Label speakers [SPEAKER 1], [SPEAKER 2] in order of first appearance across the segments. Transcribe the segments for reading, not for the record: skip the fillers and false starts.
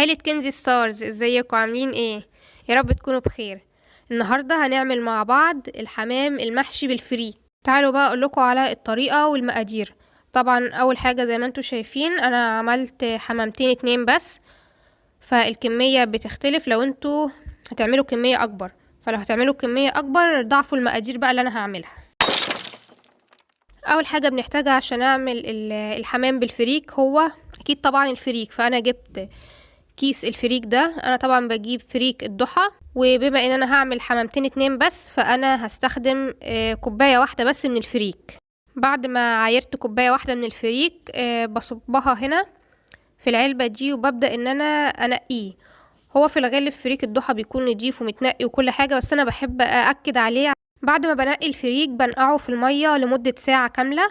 [SPEAKER 1] عيلة كنزي ستارز، ازيكم عاملين ايه؟ يا رب تكونوا بخير. النهارده هنعمل مع بعض الحمام المحشي بالفريك. تعالوا بقى اقولكوا على الطريقة والمقادير. طبعا اول حاجة زي ما انتوا شايفين انا عملت حمامتين اتنين بس، فالكمية بتختلف لو انتوا هتعملوا كمية اكبر، فلو هتعملوا كمية اكبر ضعفوا المقادير بقى اللي انا هعملها. اول حاجة بنحتاجها عشان اعمل الحمام بالفريك هو اكيد طبعا الفريك. فانا جبت كيس الفريك ده. انا طبعا بجيب فريك الضحى، وبما ان انا هعمل حمامتين اتنين بس فانا هستخدم كوباية واحدة بس من الفريك. بعد ما عايرت كوباية واحدة من الفريك بصبها هنا في العلبة دي، وببدأ ان انا انقيه. هو في الغالب فريك الضحى بيكون نضيف ومتنقي وكل حاجة، بس انا بحب أأكد عليه. بعد ما بنقي الفريك بنقعه في المية لمدة ساعة كاملة،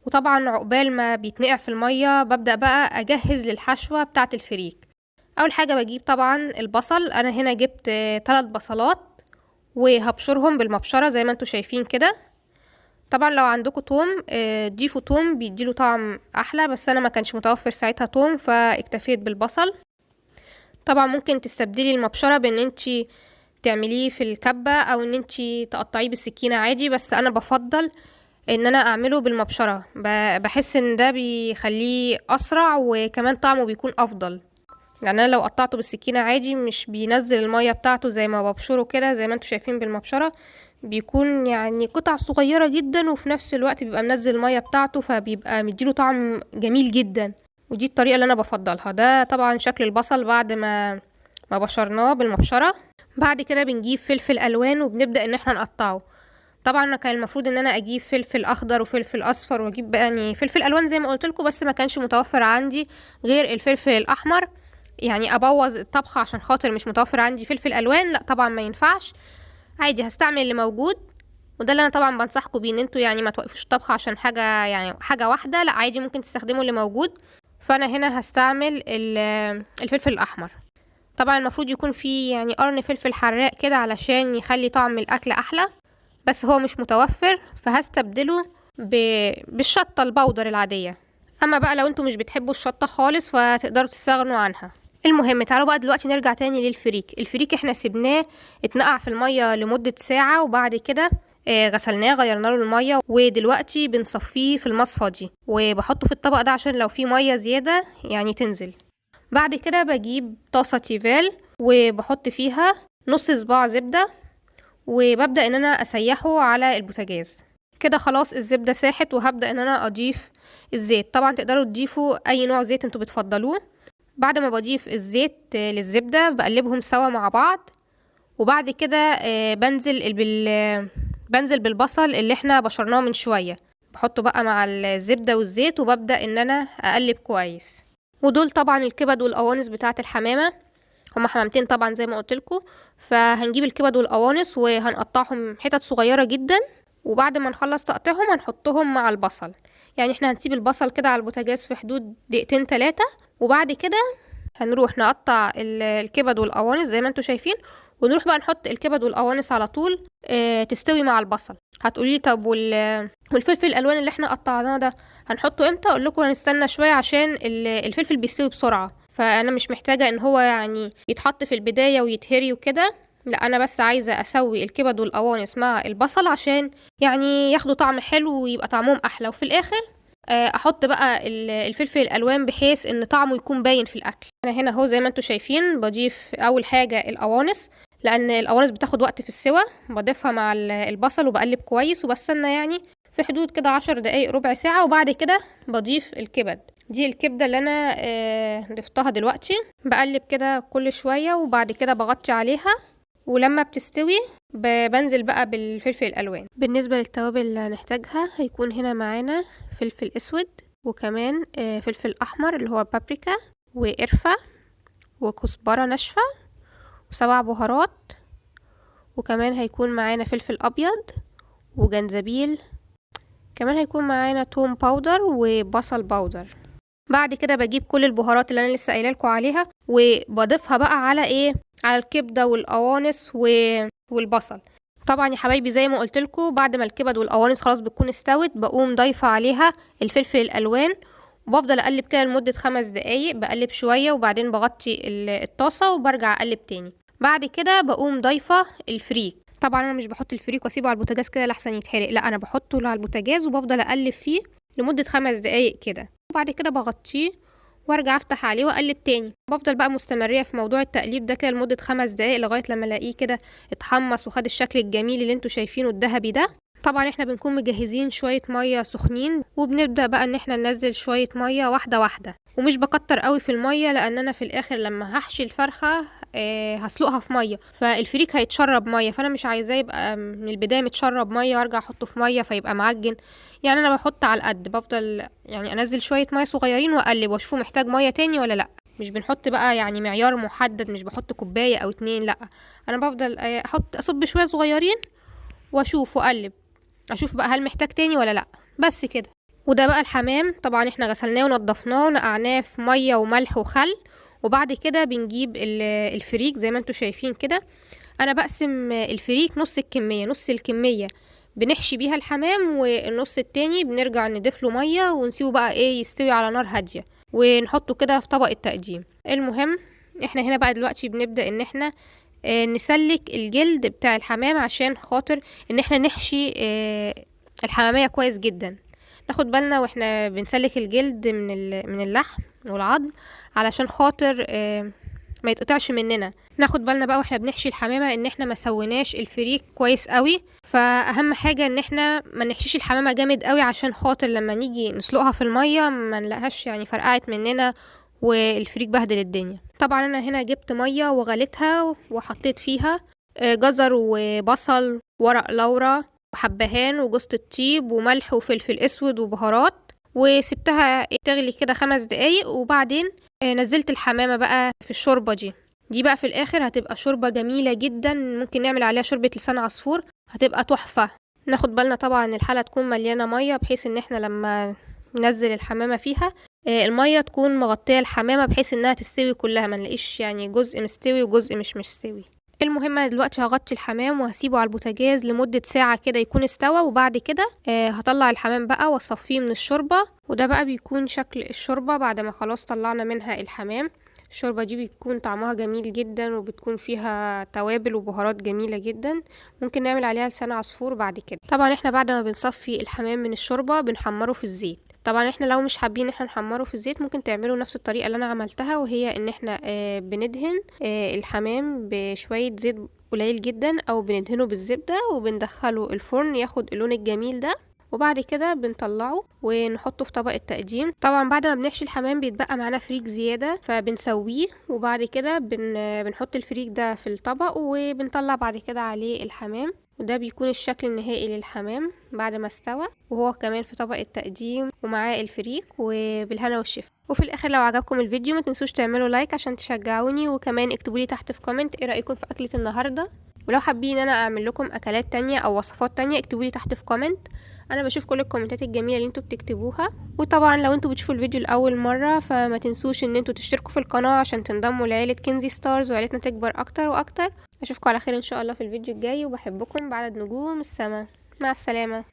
[SPEAKER 1] وطبعا عقبال ما بيتنقع في المية ببدأ بقى أجهز للحشوة بتاعة الفريك. أول حاجة بجيب طبعا البصل. أنا هنا جبت 3 بصلات وهبشرهم بالمبشرة زي ما انتوا شايفين كده. طبعا لو عندكم توم ضيفوا توم بيديله طعم أحلى، بس أنا ما كانش متوفر ساعتها توم فاكتفيت بالبصل. طبعا ممكن تستبدلي المبشرة بان انتي تعمليه في الكبة او ان انتي تقطعيه بالسكينة عادي، بس انا بفضل ان انا اعمله بالمبشرة. بحس ان ده بيخليه اسرع وكمان طعمه بيكون افضل. يعني انا لو قطعته بالسكينة عادي مش بينزل المية بتاعته زي ما ببشره كده زي ما انتوا شايفين بالمبشرة. بيكون يعني قطع صغيرة جدا وفي نفس الوقت بيبقى منزل المية بتاعته، فبيبقى مديله طعم جميل جدا. ودي الطريقة اللي انا بفضلها. ده طبعا شكل البصل بعد ما بشرناه بالمبشرة. بعد كده بنجيب فلفل الوان وبنبدأ ان احنا نقطعه. طبعا انا كان المفروض ان انا اجيب فلفل اخضر وفلفل اصفر واجيب يعني فلفل الوان زي ما قلت لكم، بس ما كانش متوفر عندي غير الفلفل الاحمر. يعني ابوظ الطبخة عشان خاطر مش متوفر عندي فلفل الوان؟ لا طبعا ما ينفعش، عادي هستعمل اللي موجود. وده اللي انا طبعا بنصحكم بيه، ان انتوا يعني ما توقفوش الطبخة عشان حاجة يعني حاجة واحدة، لا عادي ممكن تستخدموا اللي موجود. فانا هنا هستعمل الفلفل الاحمر. طبعا المفروض يكون فيه يعني قرن فلفل حراق كده علشان يخلي طعم الاكل احلى، بس هو مش متوفر فهستبدله بالشطة البودر العادية. اما بقى لو انتوا مش بتحبوا الشطة خالص فتقدروا تستغنوا عنها. المهم تعالوا بقى دلوقتي نرجع تاني للفريك. الفريك احنا سيبناه اتنقع في المية لمدة ساعة، وبعد كده غسلناه غيرنا له المية، ودلوقتي بنصفيه في المصفى دي وبحطه في الطبق ده عشان لو فيه مية زيادة يعني تنزل. بعد كده بجيب طاسة تيفال وبحط فيها نص صباع زبدة، وببدأ ان انا اسيحه على البوتاجاز. كده خلاص الزبدة ساحت، وهبدأ ان انا اضيف الزيت. طبعا تقدروا تضيفوا اي نوع زيت انتوا بتفضلوه. بعد ما بضيف الزيت للزبدة بقلبهم سوا مع بعض، وبعد كده بنزل بالبصل اللي احنا بشرناه من شوية، بحطه بقى مع الزبدة والزيت وببدأ ان انا اقلب كويس. ودول طبعا الكبد والقوانص بتاعة الحمامة. هما حمامتين طبعا زي ما قلتلكوا. فهنجيب الكبد والقوانص وهنقطعهم حتت صغيرة جدا، وبعد ما نخلص تقطيعهم هنحطهم مع البصل. يعني احنا هنسيب البصل كده على البوتاجاز في حدود دقيقتين 3، وبعد كده هنروح نقطع الكبد والقوانص زي ما انتوا شايفين، ونروح بقى نحط الكبد والقوانص على طول تستوي مع البصل. هتقولي طب والفلفل الالوان اللي احنا قطعناه ده هنحطه امتى؟ اقول لكم هنستنى شويه عشان الفلفل بيستوي بسرعه، فانا مش محتاجه ان هو يعني يتحط في البدايه ويتهري وكده. لا انا بس عايزه اسوي الكبد والقوانص مع البصل عشان يعني ياخدوا طعم حلو ويبقى طعمهم احلى، وفي الاخر احط بقى الفلفل الالوان بحيث ان طعمه يكون باين في الاكل. انا هنا اهو زي ما انتوا شايفين بضيف اول حاجه القوانص، لان القوانص بتاخد وقت في السوى. بضيفها مع البصل وبقلب كويس وبستنى يعني في حدود كده 10 دقايق ربع ساعه، وبعد كده بضيف الكبد. دي الكبده اللي انا ضفتها دلوقتي. بقلب كده كل شويه وبعد كده بغطي عليها، ولما بتستوي بنزل بقى بالفلفل الالوان. بالنسبه للتوابل اللي هنحتاجها هيكون هنا معانا فلفل اسود، وكمان فلفل احمر اللي هو بابريكا، وقرفه، وكزبره ناشفه، و7 بهارات، وكمان هيكون معانا فلفل ابيض وجنزبيل. كمان هيكون معانا توم باودر وبصل باودر. بعد كده بجيب كل البهارات اللي انا لسه قايله لكم عليها وبضيفها بقى على على الكبده والقوانص والبصل. طبعا يا حبايبي زي ما قلت لكم بعد ما الكبد والقوانص خلاص بتكون استوت بقوم ضايفه عليها الفلفل الالوان، وبفضل اقلب كده لمدة 5 دقايق، بقلب شوية وبعدين بغطي الطاسة وبرجع اقلب تاني. بعد كده بقوم ضايفة الفريك. طبعا انا مش بحط الفريك واسيبه على البوتاجاز كده لحسن يتحرق، لا انا بحطه على البوتاجاز وبفضل اقلب فيه لمدة 5 دقايق كده، وبعد كده بغطيه وارجع افتح عليه واقلب تاني. بفضل بقى مستمرية في موضوع التقليب ده كده لمدة 5 دقايق لغاية لما الاقيه كده اتحمص وخد الشكل الجميل اللي انتوا شايفينه الذهبي ده. طبعا احنا بنكون مجهزين شوية مية سخنين، وبنبدأ بقى ان احنا ننزل شوية مية واحدة واحدة، ومش بكتر قوي في المية لان انا في الاخر لما هحشي الفرخة هسلقها في مية، فالفريك هيتشرب مية، فانا مش عايزاه يبقى من البداية متشرب مية وارجع احطه في مية فيبقى معجن. يعني انا بحط على القد، بفضل يعني انزل شوية مية صغيرين واقلب واشوفه محتاج مية تاني ولا لا. مش بنحط بقى يعني معيار محدد، مش بحط كوباية او 2، لا انا بفضل اصب شوية صغيرين واشوف واقلب، اشوف بقى هل محتاج تاني ولا لا، بس كده. وده بقى الحمام، طبعا احنا غسلناه ونضفناه ونقعناه في ميه وملح وخل، وبعد كده بنجيب الفريك زي ما انتوا شايفين كده. انا بقسم الفريك نص الكميه، نص الكميه بنحشي بيها الحمام، والنص التاني بنرجع نضيف له ميه ونسيبه بقى يستوي على نار هاديه، ونحطه كده في طبق التقديم. المهم احنا هنا بقى دلوقتي بنبدأ ان احنا نسلك الجلد بتاع الحمام عشان خاطر ان احنا نحشي الحمامية كويس جدا. ناخد بالنا واحنا بنسلك الجلد من اللحم والعظم علشان خاطر ما يتقطعش مننا. ناخد بالنا بقى واحنا بنحشي الحمامة ان احنا ما سويناش الفريك كويس قوي، فاهم حاجة ان احنا ما نحشيش الحمامة جامد قوي عشان خاطر لما نيجي نسلقها في المية ما نلاقيهاش يعني فرقعت مننا والفريك بهدل الدنيا. طبعا انا هنا جبت مية وغليتها وحطيت فيها جزر وبصل ورق لورا وحبهان وجوز الطيب وملح وفلفل اسود وبهارات، وسبتها تغلي كده 5 دقايق، وبعدين نزلت الحمامة بقى في الشوربة دي بقى في الاخر هتبقى شوربة جميلة جدا، ممكن نعمل عليها شوربة لسان عصفور، هتبقى تحفة. ناخد بالنا طبعا الحلة تكون مليانة مية بحيث ان احنا لما ننزل الحمامة فيها المية تكون مغطية الحمامة بحيث انها تستوي كلها، ما نلاقيش يعني جزء مستوي وجزء مش مستوي. المهم انا دلوقتي هغطي الحمام وهسيبه على البوتاجاز لمدة ساعة كده يكون استوى، وبعد كده هطلع الحمام بقى واصفيه من الشوربة. وده بقى بيكون شكل الشوربة بعد ما خلاص طلعنا منها الحمام. الشوربة دي بتكون طعمها جميل جدا وبتكون فيها توابل وبهارات جميلة جدا، ممكن نعمل عليها لسان عصفور بعد كده. طبعا احنا بعد ما بنصفي الحمام من الشوربة بنحمره في الزيت. طبعا احنا لو مش حابين احنا نحمره في الزيت ممكن تعملوا نفس الطريقة اللي انا عملتها، وهي ان احنا بندهن الحمام بشوية زيت قليل جدا او بندهنه بالزبدة وبندخله الفرن ياخد اللون الجميل ده، وبعد كده بنطلعه ونحطه في طبق التقديم. طبعا بعد ما بنحشي الحمام بيتبقى معانا فريك زيادة فبنسويه، وبعد كده بنحط الفريك ده في الطبق وبنطلع بعد كده عليه الحمام، وده بيكون الشكل النهائي للحمام بعد ما استوى، وهو كمان في طبق التقديم ومعاه الفريك وبالهنا والشفا. وفي الاخر لو عجبكم الفيديو ما تنسوش تعملوا لايك عشان تشجعوني، وكمان اكتبوا لي تحت في كومنت ايه رايكم في اكلة النهارده، ولو حابين انا اعمل لكم اكلات تانية او وصفات تانية اكتبوا لي تحت في كومنت، انا بشوف كل الكومنتات الجميله اللي انتوا بتكتبوها. وطبعا لو انتوا بتشوفوا الفيديو لاول مره فما تنسوش ان انتوا تشتركوا في القناه عشان تنضموا لعيله كنزي ستارز وعيلتنا تكبر اكتر واكتر. اشوفكم على خير ان شاء الله في الفيديو الجاي، وبحبكم بعدد نجوم السما. مع السلامه.